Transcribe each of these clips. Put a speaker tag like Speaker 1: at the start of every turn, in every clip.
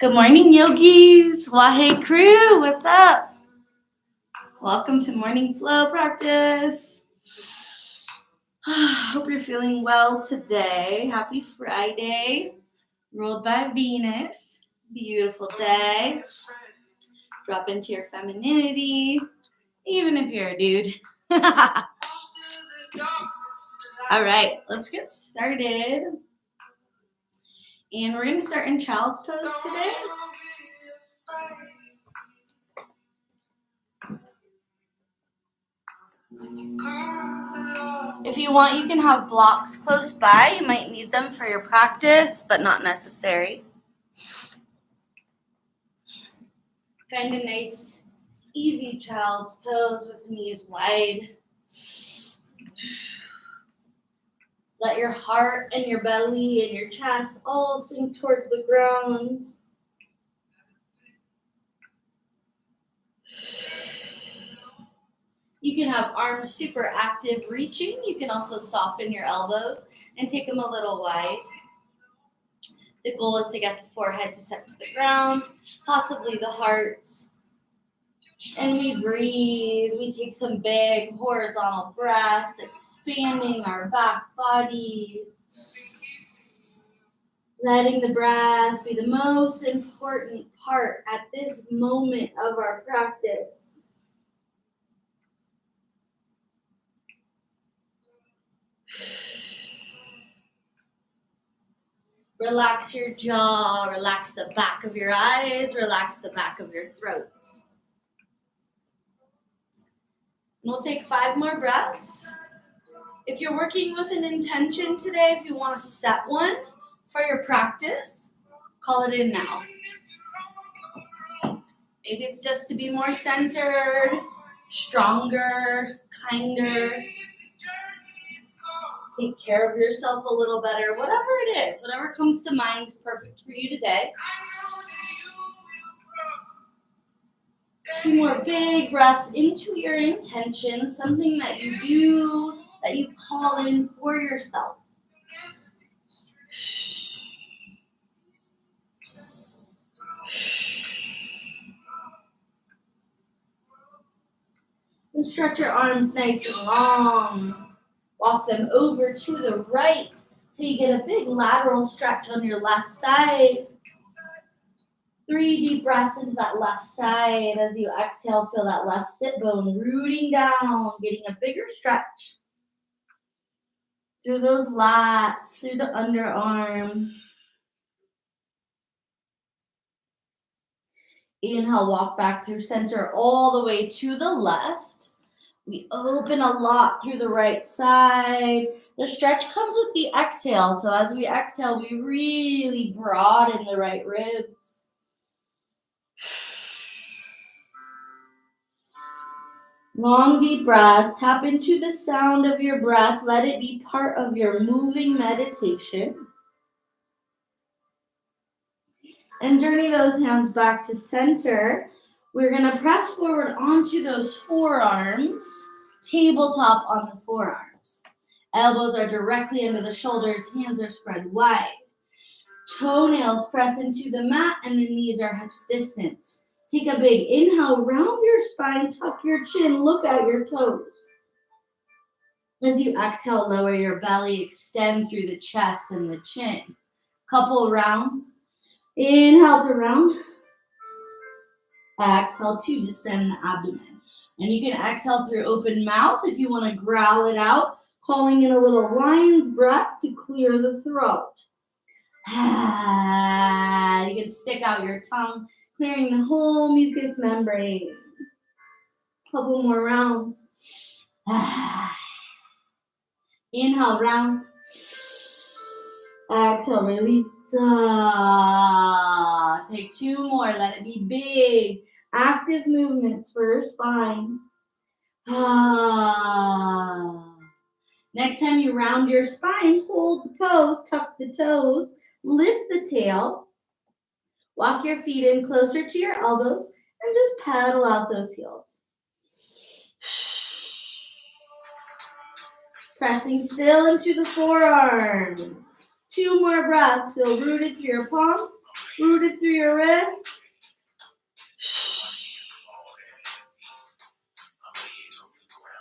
Speaker 1: Good morning, yogis. Wahe crew, what's up? Welcome to morning flow practice. Hope you're feeling well today. Happy Friday. Ruled by Venus. Beautiful day. Drop into your femininity, even if you're a dude. All right, let's get started. And we're going to start in child's pose today. If you want, you can have blocks close by. You might need them for your practice, but not necessary. Find a nice, easy child's pose with knees wide. Let your heart and your belly and your chest all sink towards the ground. You can have arms super active reaching. You can also soften your elbows and take them a little wide. The goal is to get the forehead to touch the ground, possibly the heart. And we breathe. We take some big horizontal breaths, expanding our back body. Letting the breath be the most important part at this moment of our practice. Relax your jaw, relax the back of your eyes, relax the back of your throat. And we'll take 5 more breaths. If you're working with an intention today, if you want to set one for your practice, call it in now. Maybe it's just to be more centered, stronger, kinder. Take care of yourself a little better. Whatever it is, whatever comes to mind is perfect for you today. 2 more big breaths into your intention, something that you do, that you call in for yourself. And stretch your arms nice and long. Walk them over to the right so you get a big lateral stretch on your left side. 3 deep breaths into that left side. As you exhale, feel that left sit bone rooting down, getting a bigger stretch. Through those lats, through the underarm. Inhale, walk back through center all the way to the left. We open a lot through the right side. The stretch comes with the exhale. So as we exhale, we really broaden the right ribs. Long, deep breaths. Tap into the sound of your breath. Let it be part of your moving meditation. And journey those hands back to center. We're going to press forward onto those forearms, tabletop on the forearms. Elbows are directly under the shoulders, hands are spread wide. Toenails press into the mat and the knees are hips distance. Take a big inhale, round your spine, tuck your chin, look at your toes. As you exhale, lower your belly, extend through the chest and the chin. Couple rounds. Inhale to round. Exhale to descend the abdomen. And you can exhale through open mouth if you want to growl it out, calling in a little lion's breath to clear the throat. You can stick out your tongue, clearing the whole mucous membrane. Couple more rounds. Inhale, round. Exhale, release. Take 2 more. Let it be big, active movements for your spine. Next time you round your spine, hold the pose, tuck the toes, lift the tail. Walk your feet in closer to your elbows and just paddle out those heels. Pressing still into the forearms. 2 more breaths. Feel rooted through your palms. Rooted through your wrists.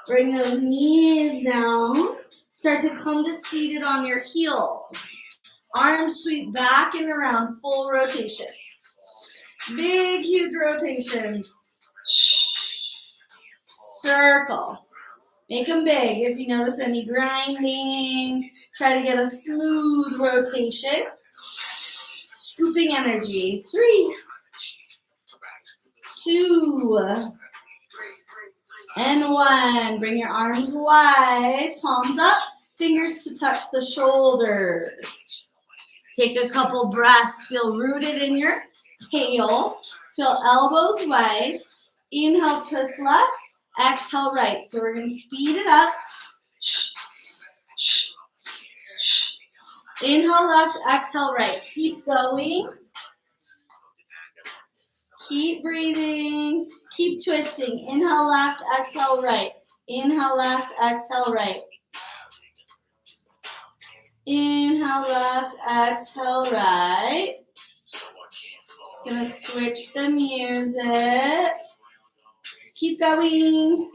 Speaker 1: Bring those knees down. Start to come to seated on your heels. Arms sweep back and around, full rotations. Big, huge rotations. Circle. Make them big. If you notice any grinding, try to get a smooth rotation. Scooping energy. 3, 2, and 1. Bring your arms wide, palms up, fingers to touch the shoulders. Take a couple breaths. Feel rooted in your tail. Feel elbows wide. Inhale, twist left. Exhale, right. So we're going to speed it up. Inhale, left. Exhale, right. Keep going. Keep breathing. Keep twisting. Inhale, left. Exhale, right. Inhale, left. Exhale, right. Inhale, left. Exhale, right. Just going to switch the music. Keep going.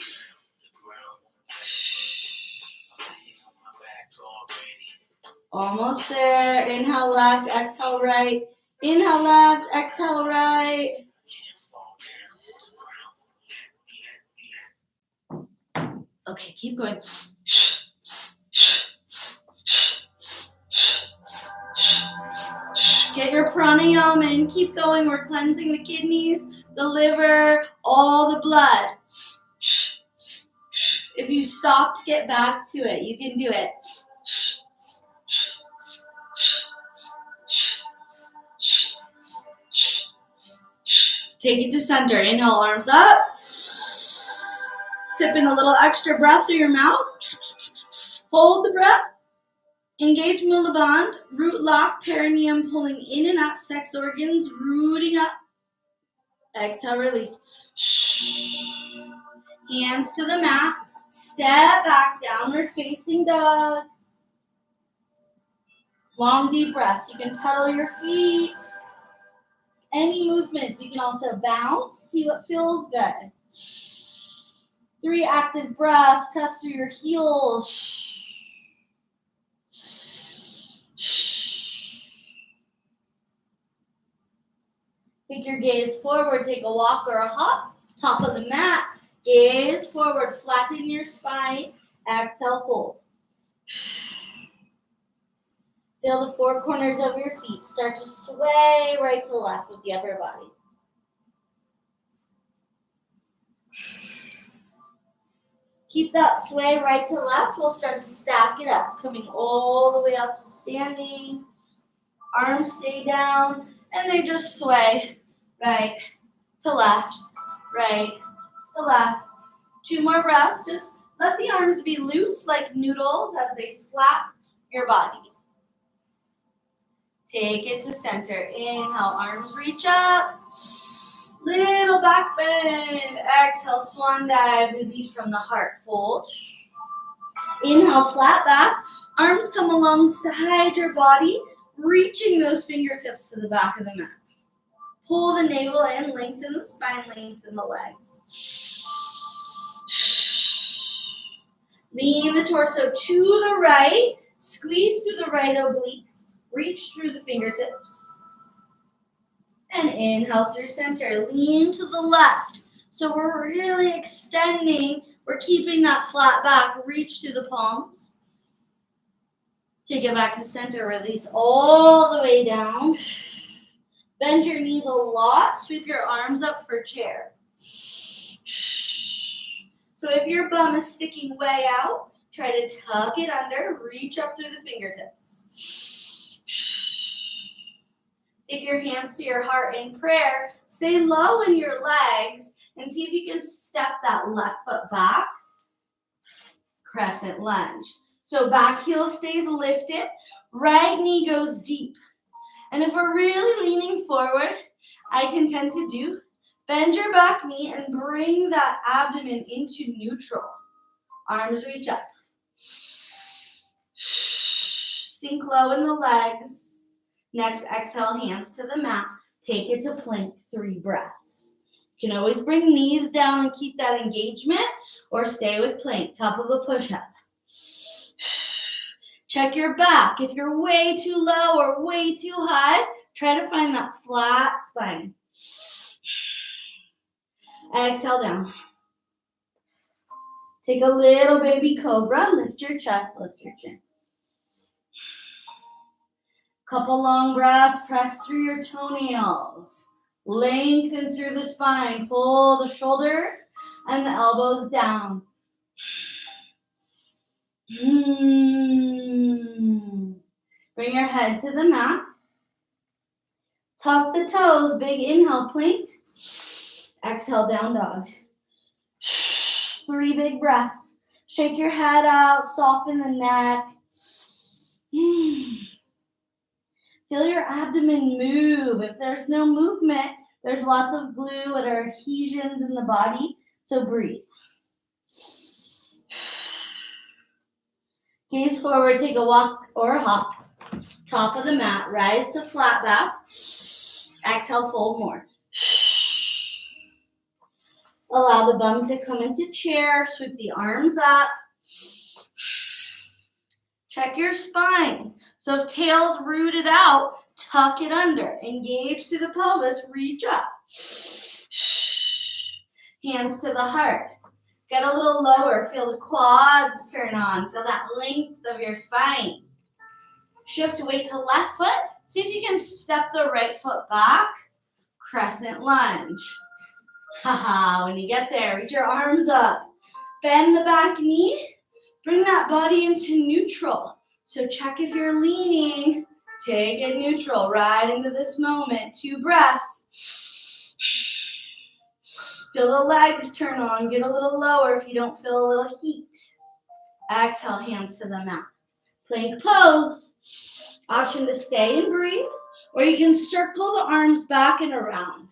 Speaker 1: Almost there. Inhale, left. Exhale, right. Inhale, left. Exhale, right. Okay, keep going. Get your pranayama in. Keep going. We're cleansing the kidneys, the liver, all the blood. If you stopped, get back to it. You can do it. Take it to center. Inhale, arms up. Sip in a little extra breath through your mouth. Hold the breath. Engage Mula Bandha. Root lock, perineum pulling in and up. Sex organs rooting up. Exhale, release. Hands to the mat. Step back, downward facing dog. Long, deep breaths. You can pedal your feet. Any movements. You can also bounce. See what feels good. 3 active breaths. Press through your heels. Take your gaze forward. Take a walk or a hop. Top of the mat. Gaze forward. Flatten your spine. Exhale, fold. Feel the 4 corners of your feet. Start to sway right to left with the upper body. Keep that sway right to left. We'll start to stack it up, coming all the way up to standing. Arms stay down, and they just sway right to left, right to left. 2 more breaths. Just let the arms be loose like noodles as they slap your body. Take it to center. Inhale, arms reach up. Little back bend. Exhale, swan dive. We lead from the heart. Fold. Inhale, flat back. Arms come alongside your body, reaching those fingertips to the back of the mat. Pull the navel in, lengthen the spine, lengthen the legs. Lean the torso to the right. Squeeze through the right obliques. Reach through the fingertips. And inhale through center. Lean to the left. So we're really extending. We're keeping that flat back. Reach through the palms. Take it back to center. Release all the way down. Bend your knees a lot. Sweep your arms up for chair. So if your bum is sticking way out, try to tuck it under. Reach up through the fingertips. Take your hands to your heart in prayer. Stay low in your legs and see if you can step that left foot back. Crescent lunge. So back heel stays lifted. Right knee goes deep. And if we're really leaning forward, I can tend to do bend your back knee and bring that abdomen into neutral. Arms reach up. Sink low in the legs. Next, exhale, hands to the mat. Take it to plank, 3 breaths. You can always bring knees down and keep that engagement, or stay with plank, top of a push-up. Check your back. If you're way too low or way too high, try to find that flat spine. Exhale down. Take a little baby cobra. Lift your chest, lift your chin. Couple long breaths. Press through your toenails. Lengthen through the spine. Pull the shoulders and the elbows down. Bring your head to the mat. Tuck the toes. Big inhale, plank. Exhale, down dog. 3 big breaths. Shake your head out. Soften the neck. Feel your abdomen move. If there's no movement, there's lots of glue and adhesions in the body, so breathe. Gaze forward, take a walk or a hop. Top of the mat, rise to flat back. Exhale, fold more. Allow the bum to come into chair, sweep the arms up. Check your spine. So if tail's rooted out, tuck it under. Engage through the pelvis, reach up. Hands to the heart. Get a little lower. Feel the quads turn on. Feel that length of your spine. Shift weight to left foot. See if you can step the right foot back. Crescent lunge. When you get there, reach your arms up. Bend the back knee. Bring that body into neutral. So check if you're leaning. Take it neutral. Right into this moment. 2 breaths. Feel the legs turn on. Get a little lower if you don't feel a little heat. Exhale, hands to the mat. Plank pose. Option to stay and breathe, or you can circle the arms back and around.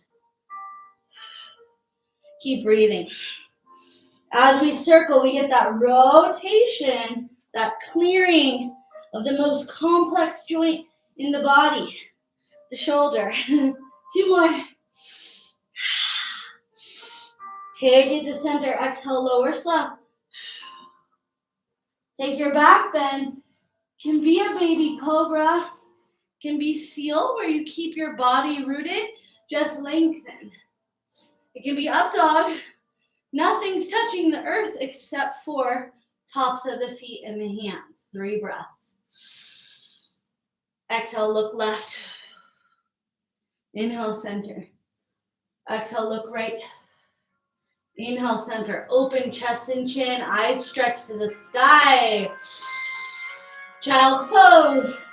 Speaker 1: Keep breathing. As we circle, we get that rotation, that clearing of the most complex joint in the body, the shoulder. 2 more. Take it to center. Exhale, lower slow. Take your back bend. Can be a baby cobra. Can be seal, where you keep your body rooted, just lengthen. It can be up dog. Nothing's touching the earth except for tops of the feet and the hands. 3 breaths. Exhale, look left. Inhale, center. Exhale, look right. Inhale, center. Open chest and chin. Eyes stretch to the sky. Child's pose.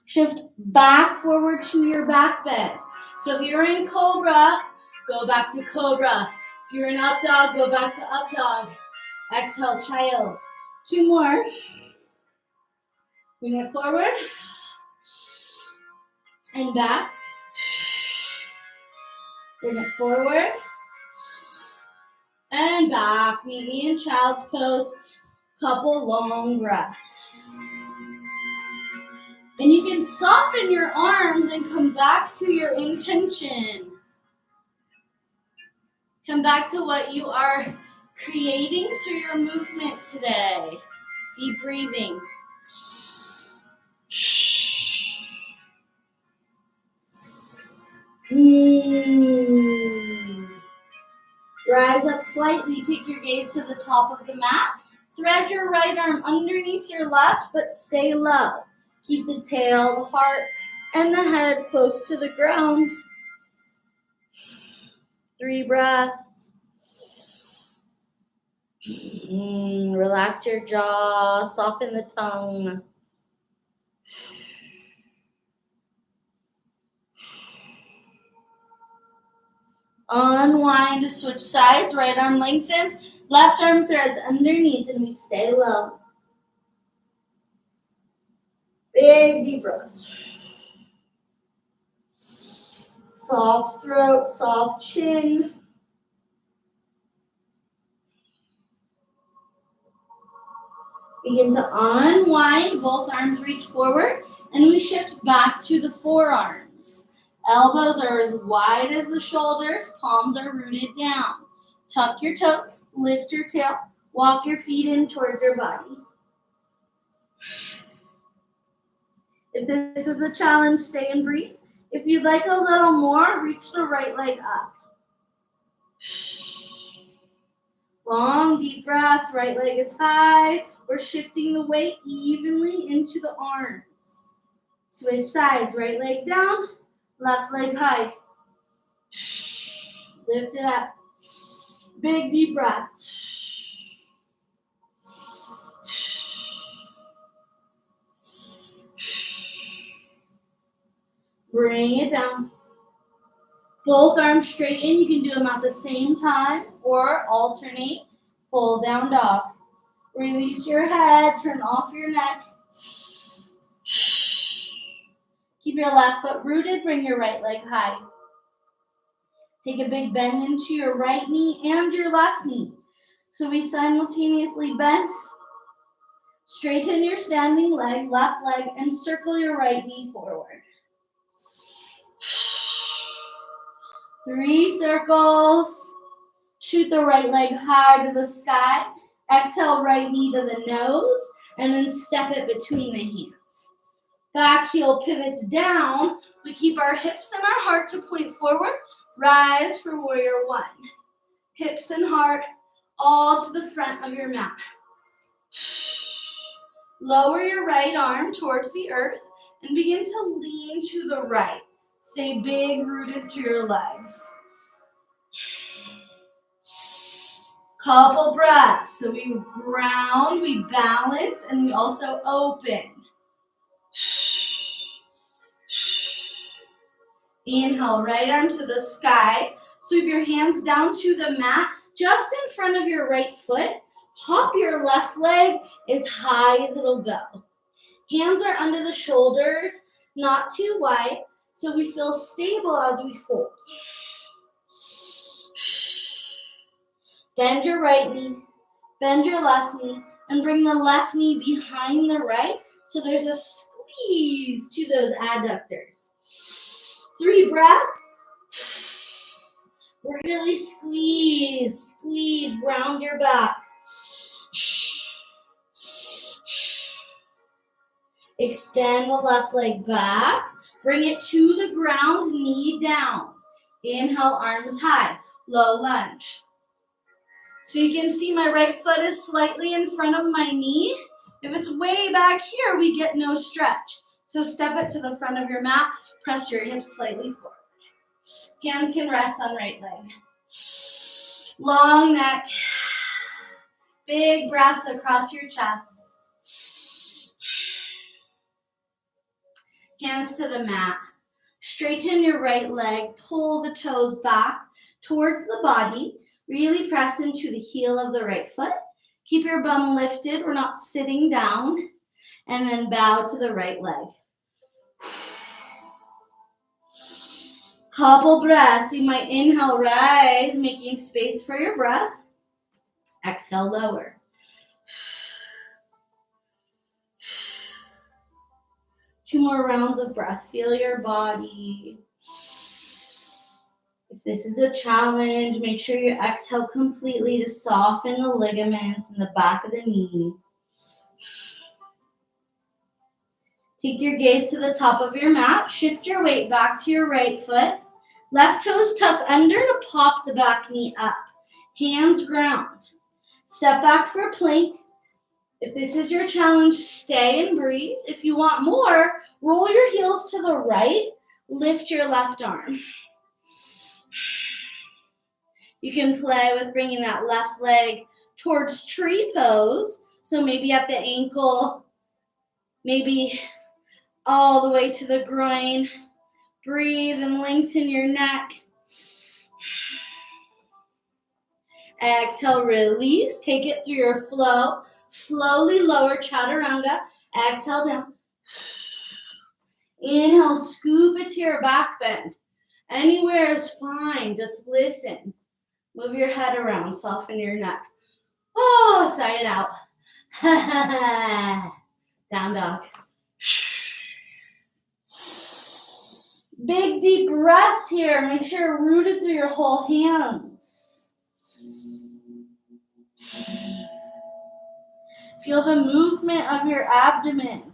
Speaker 1: Shift back forward to your back bend. So if you're in cobra, go back to cobra. If you're in up dog, go back to up dog. Exhale, child's. 2 more. Bring it forward and back. Bring it forward and back. Meet me in child's pose. Couple long breaths. And you can soften your arms and come back to your intention. Come back to what you are creating through your movement today. Deep breathing. Rise up slightly. Take your gaze to the top of the mat. Thread your right arm underneath your left, but stay low. Keep the tail, the heart, and the head close to the ground. 3 breaths. Relax your jaw, soften the tongue. Unwind, switch sides, right arm lengthens, left arm threads underneath, and we stay low. Big deep breaths. Soft throat, soft chin. Begin to unwind, both arms reach forward, and we shift back to the forearms. Elbows are as wide as the shoulders, palms are rooted down. Tuck your toes, lift your tail, walk your feet in towards your body. If this is a challenge, stay and breathe. If you'd like a little more, reach the right leg up. Long, deep breath, right leg is high. We're shifting the weight evenly into the arms. Switch sides, right leg down, left leg high. Lift it up. Big, deep breaths. Bring it down. Both arms straighten. You can do them at the same time or alternate. Full down dog. Release your head. Turn off your neck. Keep your left foot rooted. Bring your right leg high. Take a big bend into your right knee and your left knee. So we simultaneously bend. Straighten your standing leg, left leg, and circle your right knee forward. 3 circles. Shoot the right leg high to the sky. Exhale, right knee to the nose, and then step it between the hands. Back heel pivots down. We keep our hips and our heart to point forward. Rise for warrior 1. Hips and heart all to the front of your mat. Lower your right arm towards the earth and begin to lean to the right. Stay big, rooted through your legs. Couple breaths. So we ground, we balance, and we also open. Inhale, right arm to the sky. Sweep your hands down to the mat, just in front of your right foot. Hop your left leg as high as it'll go. Hands are under the shoulders, not too wide, so we feel stable as we fold. Bend your right knee, bend your left knee, and bring the left knee behind the right, so there's a squeeze to those adductors. 3 breaths. Really squeeze, round your back. Extend the left leg back. Bring it to the ground, knee down. Inhale, arms high, low lunge. So you can see my right foot is slightly in front of my knee. If it's way back here, we get no stretch. So step it to the front of your mat, press your hips slightly forward. Hands can rest on right leg. Long neck. Big breaths across your chest. Hands to the mat. Straighten your right leg. Pull the toes back towards the body. Really press into the heel of the right foot. Keep your bum lifted. We're not sitting down. And then bow to the right leg. Couple breaths. You might inhale, rise, making space for your breath. Exhale, lower. Two more rounds of breath. Feel your body. If this is a challenge, make sure you exhale completely to soften the ligaments in the back of the knee. Take your gaze to the top of your mat. Shift your weight back to your right foot. Left toes tuck under to pop the back knee up. Hands ground. Step back for plank. If this is your challenge, stay and breathe. If you want more, roll your heels to the right. Lift your left arm. You can play with bringing that left leg towards tree pose. So maybe at the ankle, maybe all the way to the groin. Breathe and lengthen your neck. Exhale, release. Take it through your flow. Slowly lower chaturanga. Exhale down. Inhale, scoop it to your back bend. Anywhere is fine. Just listen. Move your head around. Soften your neck. Oh, sigh it out. Down dog. Big deep breaths here. Make sure you're rooted through your whole hands. Feel the movement of your abdomen.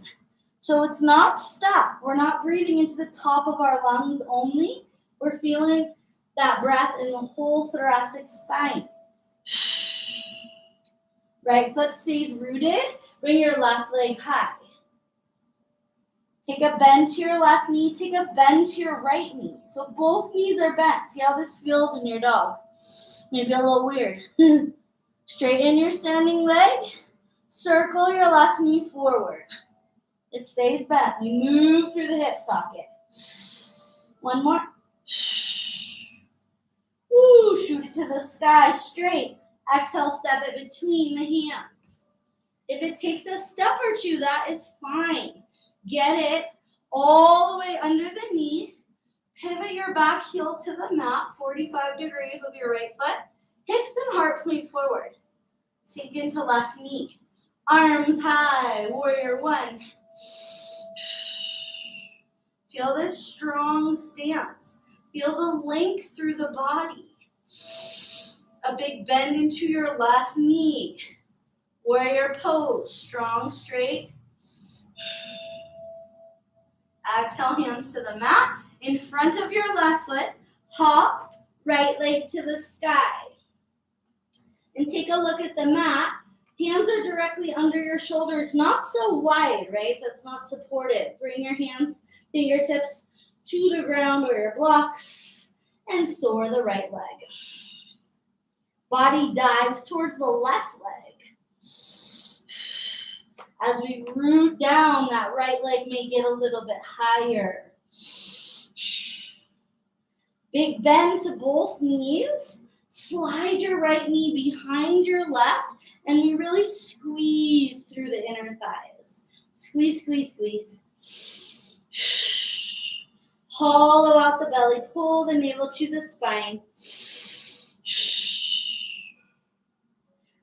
Speaker 1: So it's not stuck. We're not breathing into the top of our lungs only. We're feeling that breath in the whole thoracic spine. Right foot stays rooted. Bring your left leg high. Take a bend to your left knee. Take a bend to your right knee. So both knees are bent. See how this feels in your dog. Maybe a little weird. Straighten your standing leg. Circle your left knee forward. It stays bent. We move through the hip socket. One more. Woo, shoot it to the sky straight. Exhale, step it between the hands. If it takes a step or two, that is fine. Get it all the way under the knee. Pivot your back heel to the mat, 45 degrees with your right foot. Hips and heart point forward. Sink into left knee. Arms high, warrior one. Feel this strong stance. Feel the length through the body. A big bend into your left knee. Warrior pose, strong, straight. Exhale, hands to the mat. In front of your left foot, hop, right leg to the sky. And take a look at the mat. Hands are directly under your shoulders, not so wide, right? That's not supportive. Bring your hands, fingertips to the ground or your blocks, and soar the right leg. Body dives towards the left leg. As we root down, that right leg may get a little bit higher. Big bend to both knees. Slide your right knee behind your left, and we really squeeze through the inner thighs. Squeeze, squeeze, squeeze. Hollow out the belly. Pull the navel to the spine.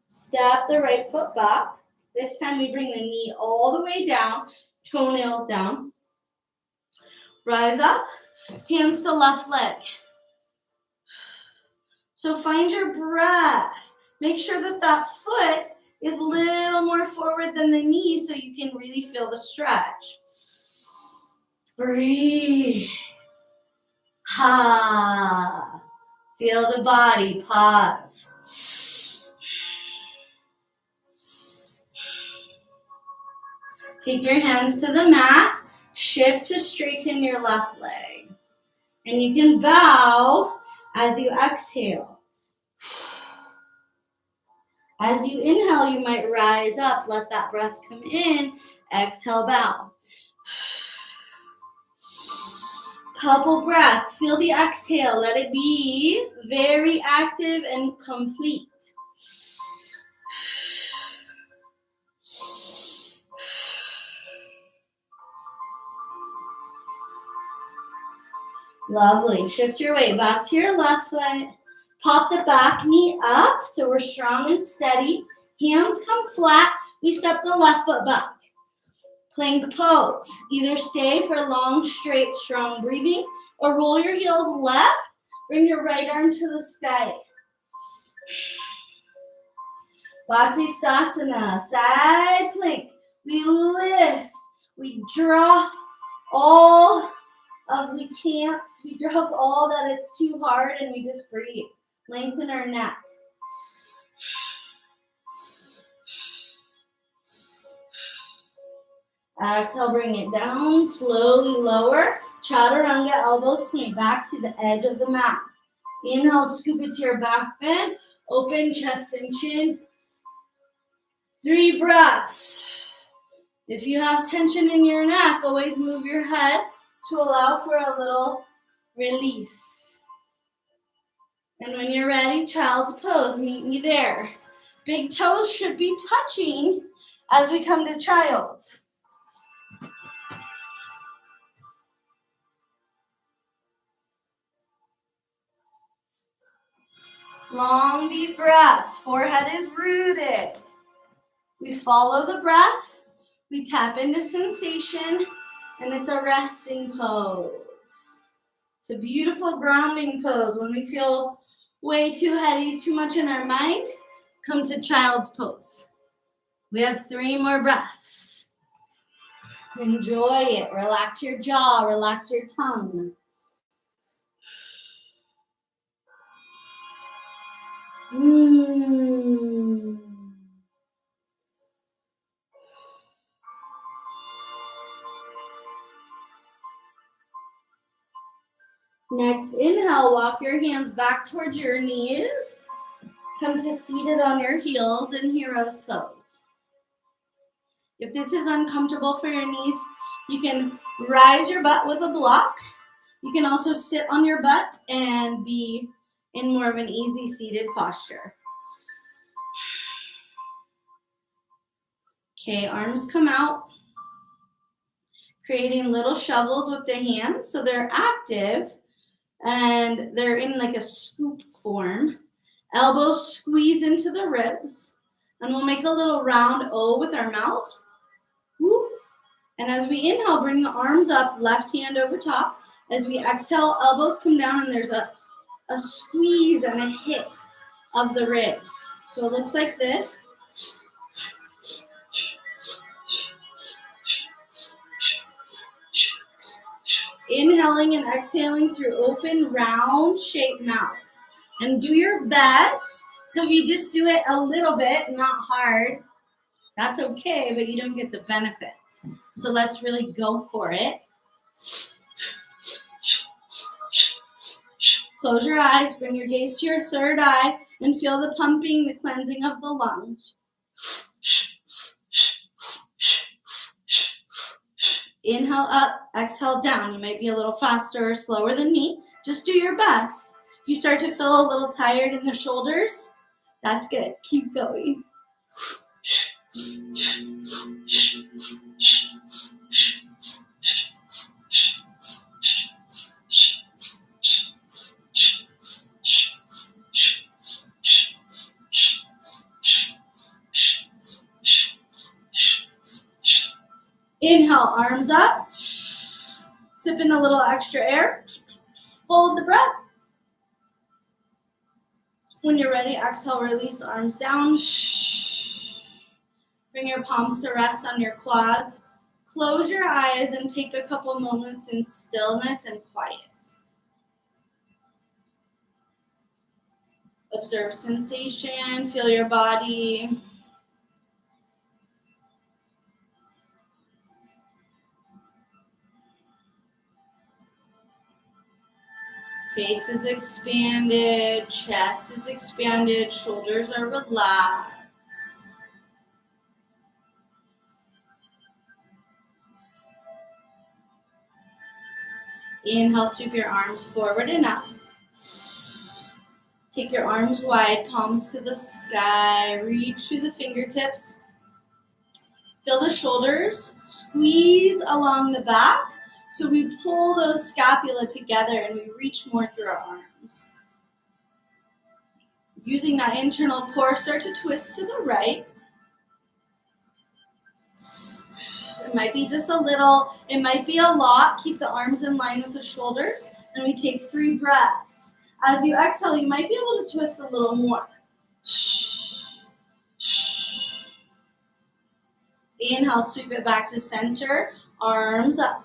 Speaker 1: Step the right foot back. This time we bring the knee all the way down, toenails down. Rise up, hands to left leg. So find your breath. Make sure that that foot is a little more forward than the knee so you can really feel the stretch. Breathe. Ha. Feel the body. Pause. Take your hands to the mat. Shift to straighten your left leg. And you can bow as you exhale. As you inhale, you might rise up. Let that breath come in. Exhale, bow. Couple breaths. Feel the exhale. Let it be very active and complete. Lovely. Shift your weight back to your left foot. Pop the back knee up so we're strong and steady. Hands come flat. We step the left foot back. Plank pose. Either stay for long, straight, strong breathing or roll your heels left. Bring your right arm to the sky. Vasisthasana, side plank. We lift. We drop all of the can'ts. We drop all that it's too hard and we just breathe. Lengthen our neck. Exhale, bring it down, slowly lower. Chaturanga, elbows point back to the edge of the mat. Inhale, scoop it to your back bend. Open chest and chin. 3 breaths. If you have tension in your neck, always move your head to allow for a little release. And when you're ready, child's pose. Meet me there. Big toes should be touching as we come to child's. Long deep breaths. Forehead is rooted. We follow the breath, we tap into sensation, and it's a resting pose. It's a beautiful grounding pose. When we feel way too heady, too much in our mind, come to child's pose. We have 3 more breaths. Enjoy it. Relax your jaw, relax your tongue. Next, inhale, walk your hands back towards your knees. Come to seated on your heels in hero's pose. If this is uncomfortable for your knees, you can rise your butt with a block. You can also sit on your butt and be in more of an easy seated posture. Okay, arms come out, creating little shovels with the hands. So they're active and they're in like a scoop form. Elbows squeeze into the ribs, and we'll make a little round O with our mouth. Woo. And as we inhale, bring the arms up, left hand over top. As we exhale, elbows come down, and there's a squeeze and a hit of the ribs. So it looks like this. Inhaling and exhaling through open, round shaped mouth. And do your best. So if you just do it a little bit, not hard, that's okay, but you don't get the benefits. So let's really go for it. Close your eyes, bring your gaze to your third eye, and feel the pumping, the cleansing of the lungs. Inhale up, exhale down. You might be a little faster or slower than me. Just do your best. If you start to feel a little tired in the shoulders, that's good. Keep going. Inhale, arms up. Sip in a little extra air. Hold the breath. When you're ready, exhale, release the arms down. Bring your palms to rest on your quads. Close your eyes and take a couple moments in stillness and quiet. Observe sensation, feel your body. Face is expanded, chest is expanded, shoulders are relaxed. Inhale, sweep your arms forward and up. Take your arms wide, palms to the sky. Reach through the fingertips. Feel the shoulders squeeze along the back. So we pull those scapula together and we reach more through our arms. Using that internal core, start to twist to the right. It might be just a little, it might be a lot. Keep the arms in line with the shoulders. And we take 3 breaths. As you exhale, you might be able to twist a little more. Inhale, sweep it back to center. Arms up.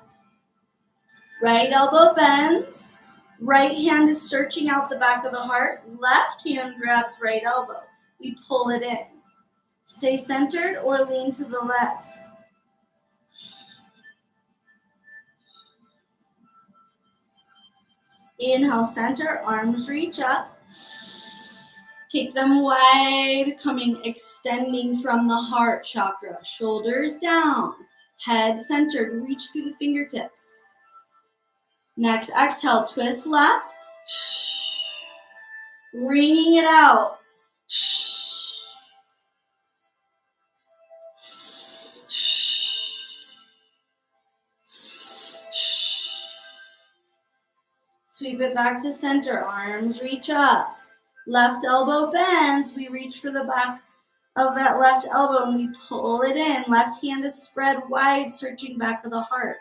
Speaker 1: Right elbow bends. Right hand is searching out the back of the heart. Left hand grabs right elbow. We pull it in. Stay centered or lean to the left. Inhale, center, arms reach up. Take them wide, extending from the heart chakra. Shoulders down, head centered, reach through the fingertips. Next, exhale, twist left. Wringing it out. Sweep it back to center, arms reach up. Left elbow bends, we reach for the back of that left elbow, and we pull it in. Left hand is spread wide, searching back to the heart.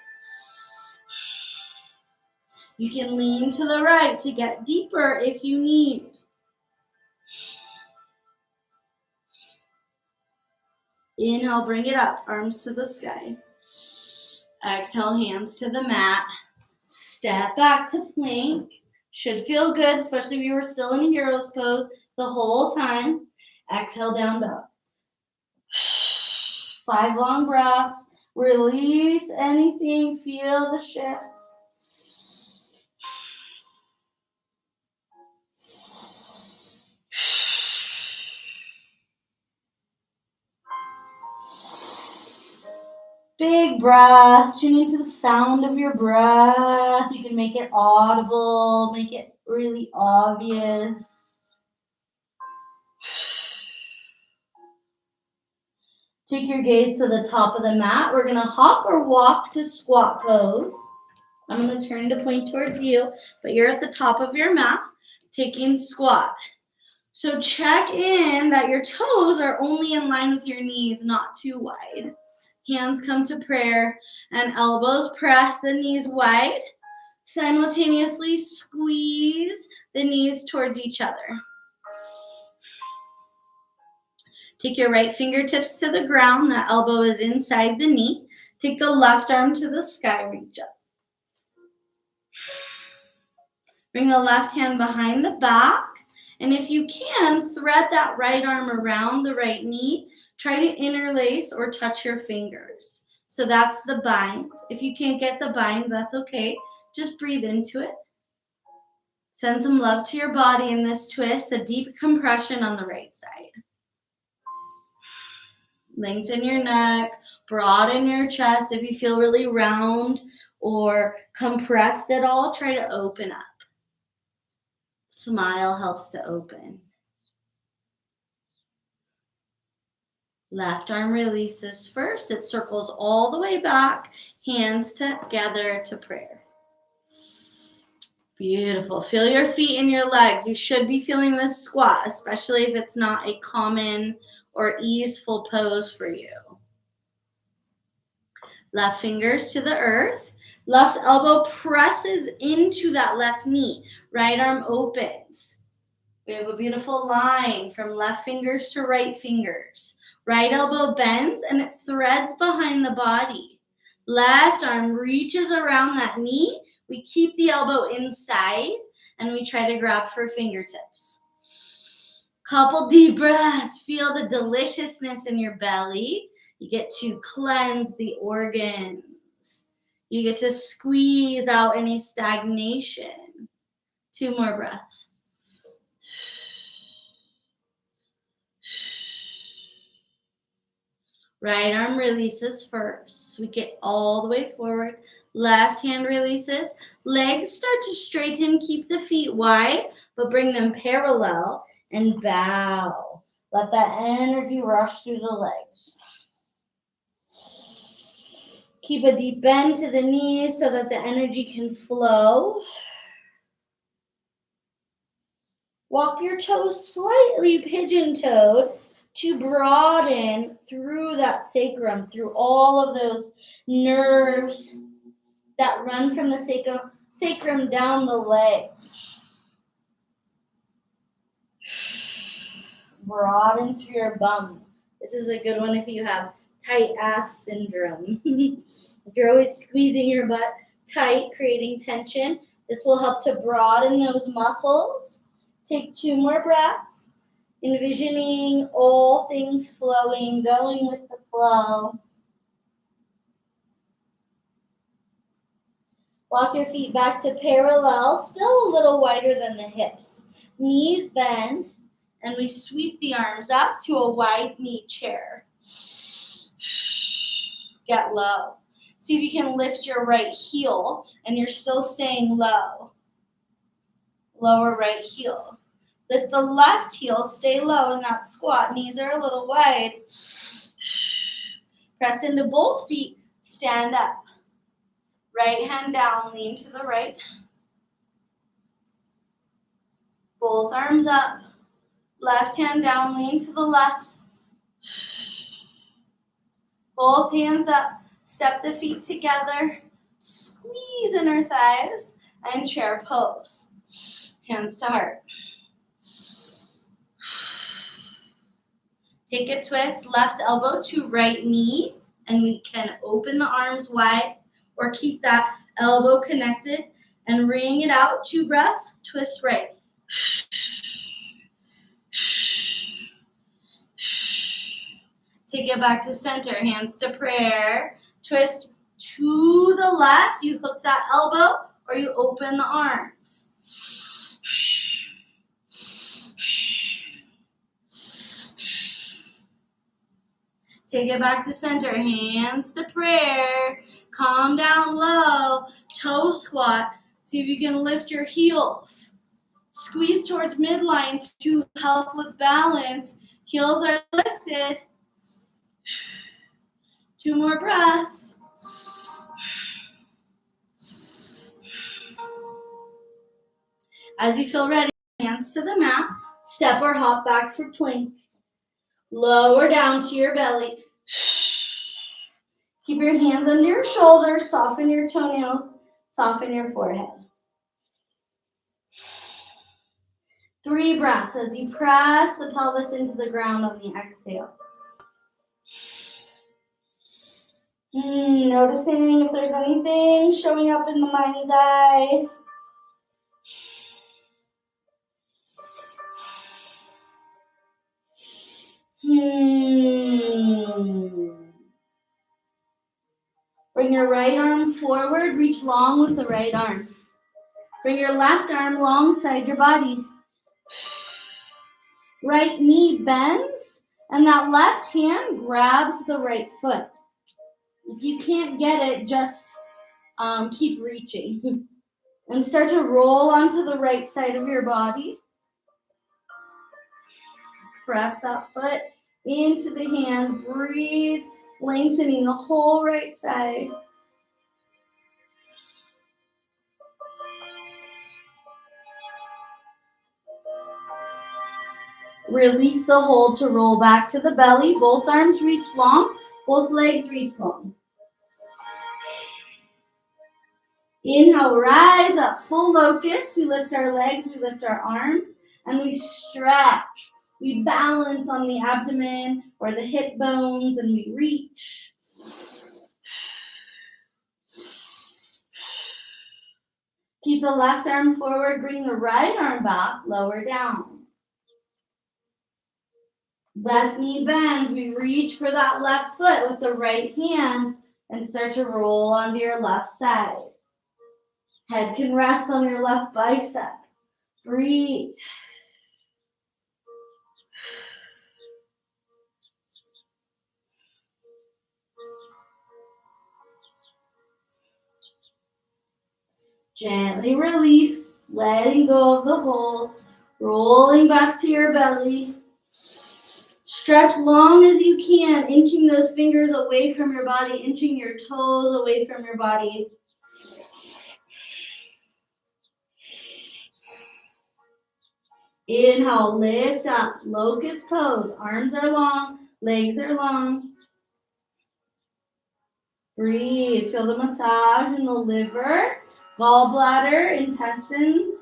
Speaker 1: You can lean to the right to get deeper if you need. Inhale, bring it up, arms to the sky. Exhale, hands to the mat. Step back to plank. Should feel good, especially if you were still in hero's pose the whole time. Exhale, down dog. 5 long breaths. Release anything. Feel the shifts. Big breaths, tuning to the sound of your breath. You can make it audible, make it really obvious. Take your gaze to the top of the mat. We're gonna hop or walk to squat pose. I'm gonna turn to point towards you, but you're at the top of your mat, taking squat. So check in that your toes are only in line with your knees, not too wide. Hands come to prayer and elbows press the knees wide. Simultaneously squeeze the knees towards each other. Take your right fingertips to the ground. The elbow is inside the knee. Take the left arm to the sky, reach up. Bring the left hand behind the back. And if you can, thread that right arm around the right knee. Try to interlace or touch your fingers. So that's the bind. If you can't get the bind, that's okay. Just breathe into it. Send some love to your body in this twist, a deep compression on the right side. Lengthen your neck, broaden your chest. If you feel really round or compressed at all, try to open up. Smile helps to open. Left arm releases first. It circles all the way back, hands together to prayer. Beautiful. Feel your feet and your legs. You should be feeling this squat, especially if it's not a common or easeful pose for you. Left fingers to the earth. Left elbow presses into that left knee. Right arm opens. We have a beautiful line from left fingers to right fingers. Right elbow bends and it threads behind the body. Left arm reaches around that knee. We keep the elbow inside and we try to grab for fingertips. Couple deep breaths. Feel the deliciousness in your belly. You get to cleanse the organs. You get to squeeze out any stagnation. 2 more breaths. Right arm releases first. We get all the way forward. Left hand releases. Legs start to straighten. Keep the feet wide, but bring them parallel and bow. Let that energy rush through the legs. Keep a deep bend to the knees so that the energy can flow. Walk your toes slightly pigeon-toed to broaden through that sacrum, through all of those nerves that run from the sacrum down the legs. Broaden through your bum. This is a good one if you have tight ass syndrome. If you're always squeezing your butt tight, creating tension, this will help to broaden those muscles. Take 2 more breaths, envisioning all things flowing, going with the flow. Walk your feet back to parallel, still a little wider than the hips. Knees bend, and we sweep the arms up to a wide knee chair. Get low. See if you can lift your right heel, and you're still staying low. Lower right heel. Lift the left heel, stay low in that squat. Knees are a little wide. Press into both feet, stand up. Right hand down, lean to the right. Both arms up. Left hand down, lean to the left. Both hands up. Step the feet together. Squeeze inner thighs and chair pose. Hands to heart. Take a twist, left elbow to right knee, and we can open the arms wide or keep that elbow connected and wring it out. 2 breaths, twist right. Take it back to center, hands to prayer. Twist to the left, you hook that elbow or you open the arms. Take it back to center, hands to prayer. Calm down low, toe squat. See if you can lift your heels. Squeeze towards midline to help with balance. Heels are lifted. 2 more breaths. As you feel ready, hands to the mat. Step or hop back for plank. Lower down to your belly. Keep your hands under your shoulders. Soften your toenails. Soften your forehead. 3 breaths as you press the pelvis into the ground on the exhale. Noticing if there's anything showing up in the mind's eye. Bring your right arm forward, reach long with the right arm. Bring your left arm alongside your body. Right knee bends, and that left hand grabs the right foot. If you can't get it, just keep reaching. And start to roll onto the right side of your body. Press that foot into the hand. Breathe, lengthening the whole right side. Release the hold to roll back to the belly. Both arms reach long. Both legs reach long. Inhale, rise up, full locust. We lift our legs, we lift our arms, and we stretch. We balance on the abdomen or the hip bones, and we reach. Keep the left arm forward, bring the right arm back, lower down. Left knee bends, we reach for that left foot with the right hand and start to roll onto your left side. Head can rest on your left bicep. Breathe. Gently release, letting go of the hold, rolling back to your belly. Stretch long as you can, inching those fingers away from your body, inching your toes away from your body. Inhale, lift up, locust pose. Arms are long, legs are long. Breathe, feel the massage in the liver, gallbladder, intestines.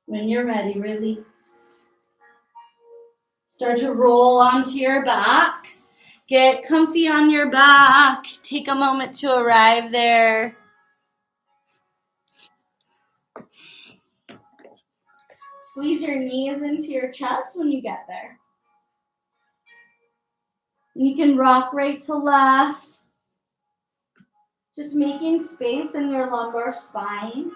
Speaker 1: When you're ready, release. Start to roll onto your back. Get comfy on your back. Take a moment to arrive there. Squeeze your knees into your chest when you get there. And you can rock right to left. Just making space in your lumbar spine.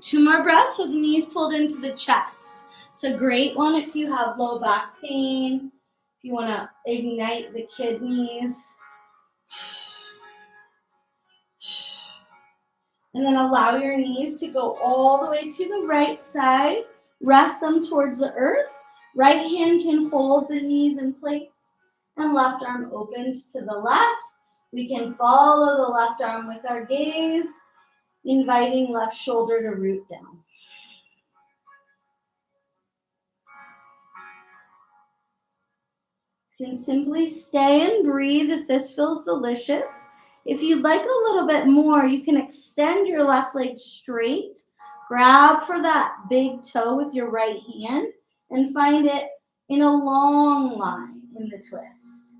Speaker 1: Two more breaths with the knees pulled into the chest. It's a great one if you have low back pain, if you want to ignite the kidneys. And then allow your knees to go all the way to the right side. Rest them towards the earth. Right hand can hold the knees in place. And left arm opens to the left. We can follow the left arm with our gaze, inviting left shoulder to root down. You can simply stay and breathe if this feels delicious. If you'd like a little bit more, you can extend your left leg straight, grab for that big toe with your right hand, and find it in a long line in the twist.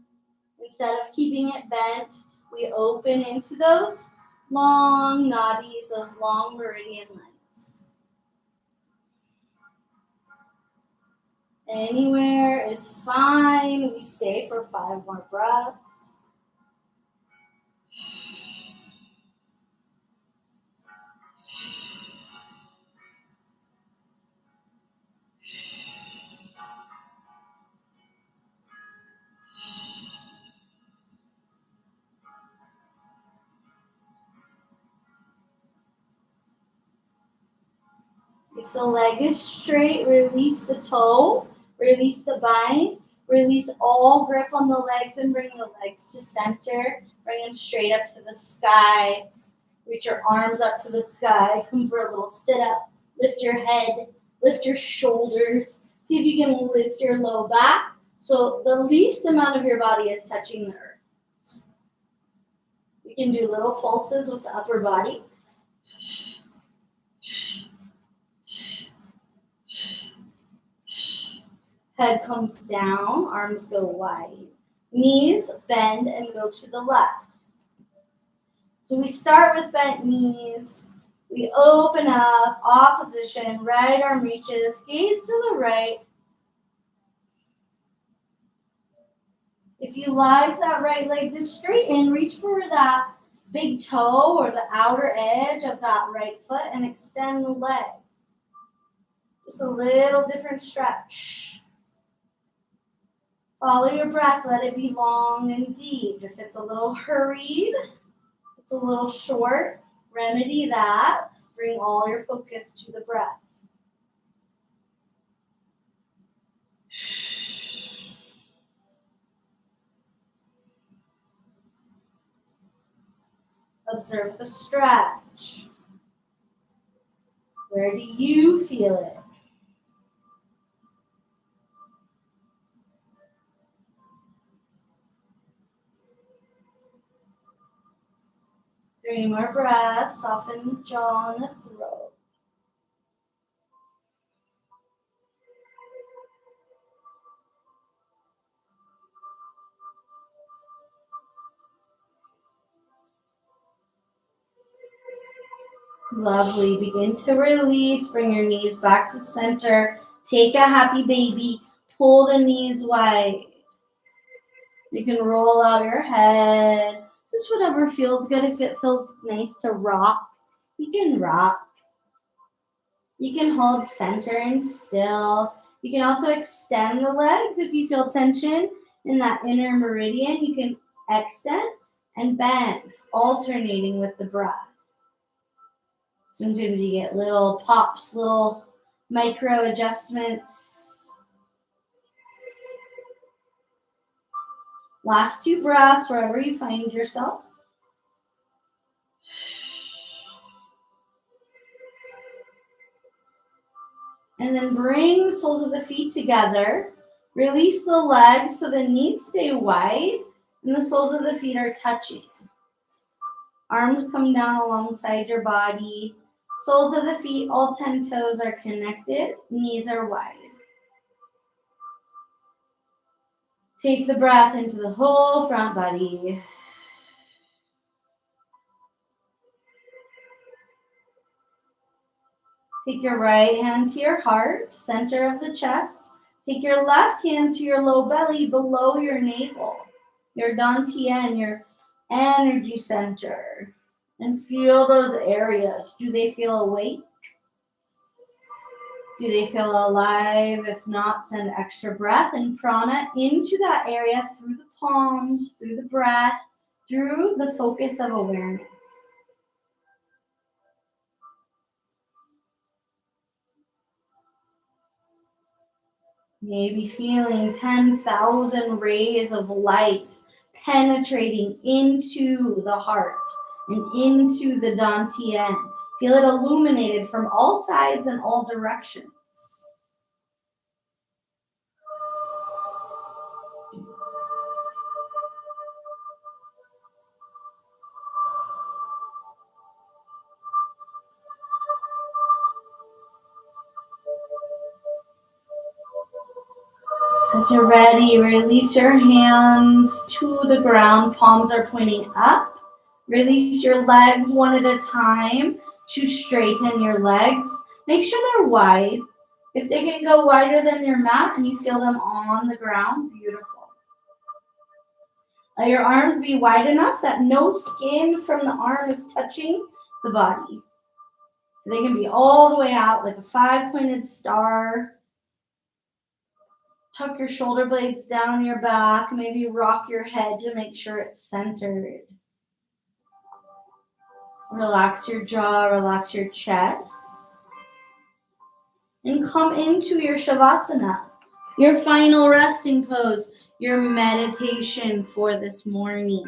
Speaker 1: Instead of keeping it bent, we open into those long nadis, those long meridian lines. Anywhere is fine. We stay for 5 more breaths. If the leg is straight, release the toe, release the bind, release all grip on the legs and bring the legs to center. Bring them straight up to the sky. Reach your arms up to the sky. Come for a little sit up. Lift your head, lift your shoulders. See if you can lift your low back so the least amount of your body is touching the earth. You can do little pulses with the upper body. Head comes down, arms go wide. Knees bend and go to the left. So we start with bent knees. We open up, opposition, right arm reaches, gaze to the right. If you like that right leg to straighten, reach for that big toe or the outer edge of that right foot and extend the leg. Just a little different stretch. Follow your breath, let it be long and deep. If it's a little hurried, it's a little short, remedy that. Bring all your focus to the breath. Observe the stretch. Where do you feel it? 3 more breaths. Soften the jaw and the throat. Lovely. Begin to release. Bring your knees back to center. Take a happy baby. Pull the knees wide. You can roll out your head. Just whatever feels good. If it feels nice to rock, you can rock. You can hold center and still. You can also extend the legs if you feel tension in that inner meridian. You can extend and bend, alternating with the breath. Sometimes you get little pops, little micro adjustments. Last 2 breaths, wherever you find yourself. And then bring the soles of the feet together. Release the legs so the knees stay wide and the soles of the feet are touching. Arms come down alongside your body. Soles of the feet, all 10 toes are connected. Knees are wide. Take the breath into the whole front body. Take your right hand to your heart, center of the chest. Take your left hand to your low belly, below your navel, your dantian, your energy center. And feel those areas. Do they feel awake? Do they feel alive? If not, send extra breath and prana into that area through the palms, through the breath, through the focus of awareness. Maybe feeling 10,000 rays of light penetrating into the heart and into the dantian. Feel it illuminated from all sides and all directions. As you're ready, release your hands to the ground. Palms are pointing up. Release your legs one at a time to straighten your legs. Make sure they're wide. If they can go wider than your mat and you feel them on the ground, beautiful. Let your arms be wide enough that no skin from the arm is touching the body. So they can be all the way out like a 5-pointed star. Tuck your shoulder blades down your back. Maybe rock your head to make sure it's centered. Relax your jaw, relax your chest. And come into your Shavasana, your final resting pose, your meditation for this morning.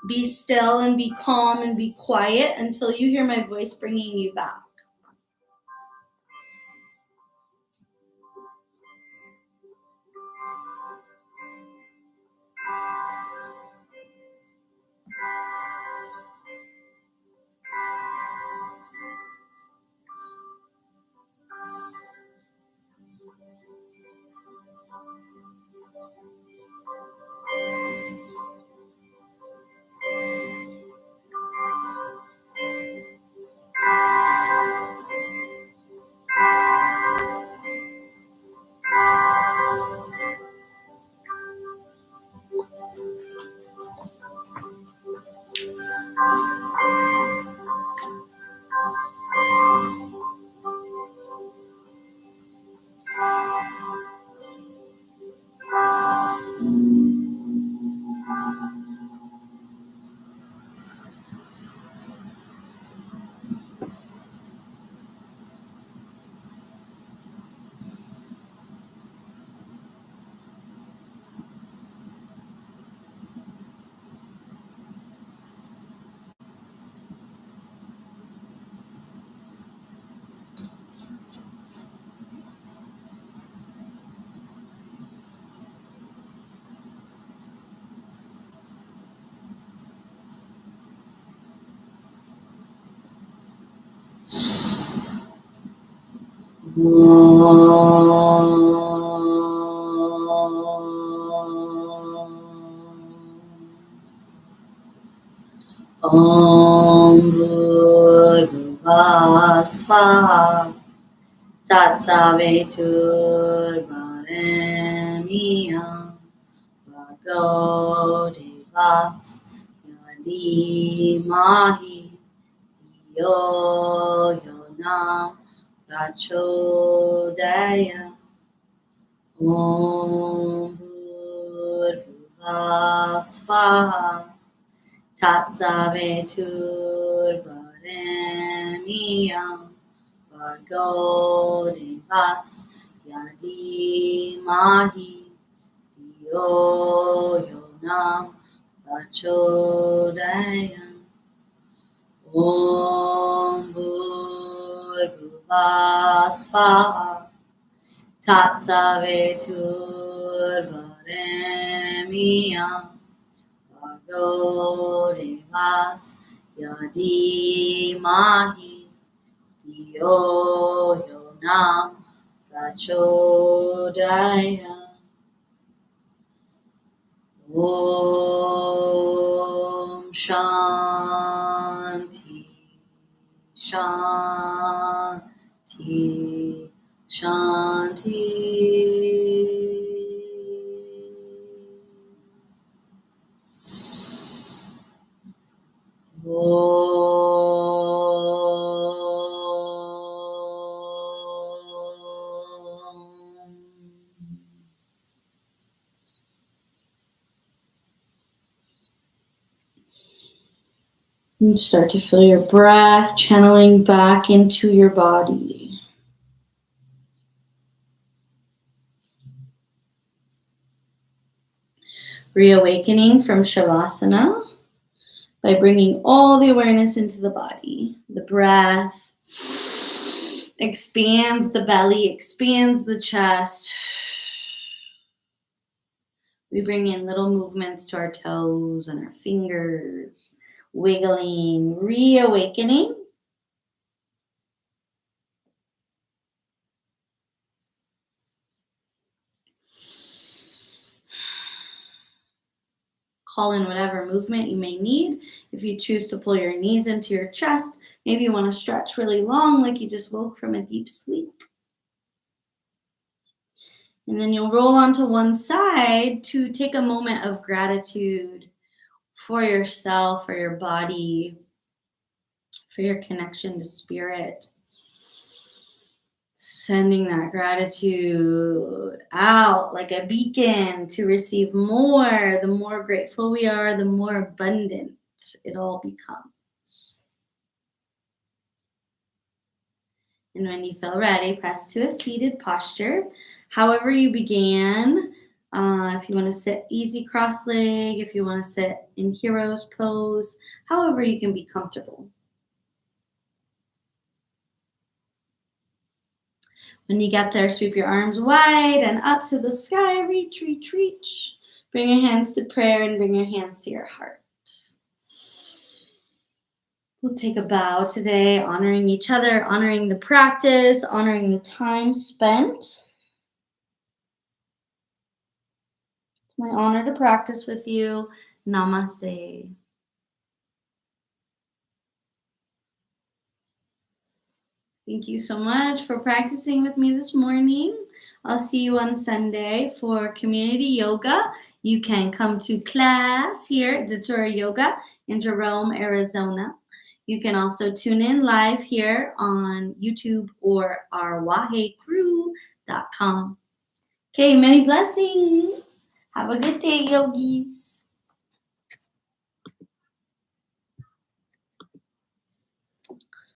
Speaker 1: Be still and be calm and be quiet until you hear my voice bringing you back. Om Bhurvibhuva Swaha Tatsaveturvarenyam Bhargo Devasya Dhimahi Yo Yonam Prachodaya. Om Bhurvibhuva Swaha Tatsaveturvarenyam Bhargo Devasya Dhimahi Yo Yonam Prachodaya. Om Bhurvibhuva Swaha Tatsaveturvarenyam Bhargo Devasya Dhimahi Yo Yonam Prachodaya. Om Shanti Shanti Shanti. And start to feel your breath channeling back into your body. Reawakening from Shavasana by bringing all the awareness into the body. The breath expands the belly, expands the chest. We bring in little movements to our toes and our fingers, wiggling, reawakening. Call in whatever movement you may need. If you choose to pull your knees into your chest, maybe you want to stretch really long like you just woke from a deep sleep. And then you'll roll onto one side to take a moment of gratitude for yourself, for your body, for your connection to spirit. Sending that gratitude out like a beacon to receive more. The more grateful we are, the more abundant it all becomes. And when you feel ready, press to a seated posture. However you began, if you want to sit easy cross-leg, if you want to sit in hero's pose, however you can be comfortable. When you get there, sweep your arms wide and up to the sky. Reach, reach, reach. Bring your hands to prayer and bring your hands to your heart. We'll take a bow today, honoring each other, honoring the practice, honoring the time spent. It's my honor to practice with you. Namaste. Thank you so much for practicing with me this morning. I'll see you on Sunday for community yoga. You can come to class here at Datura Yoga in Jerome, Arizona. You can also tune in live here on YouTube or our wahecrew.com. Okay, many blessings. Have a good day, yogis.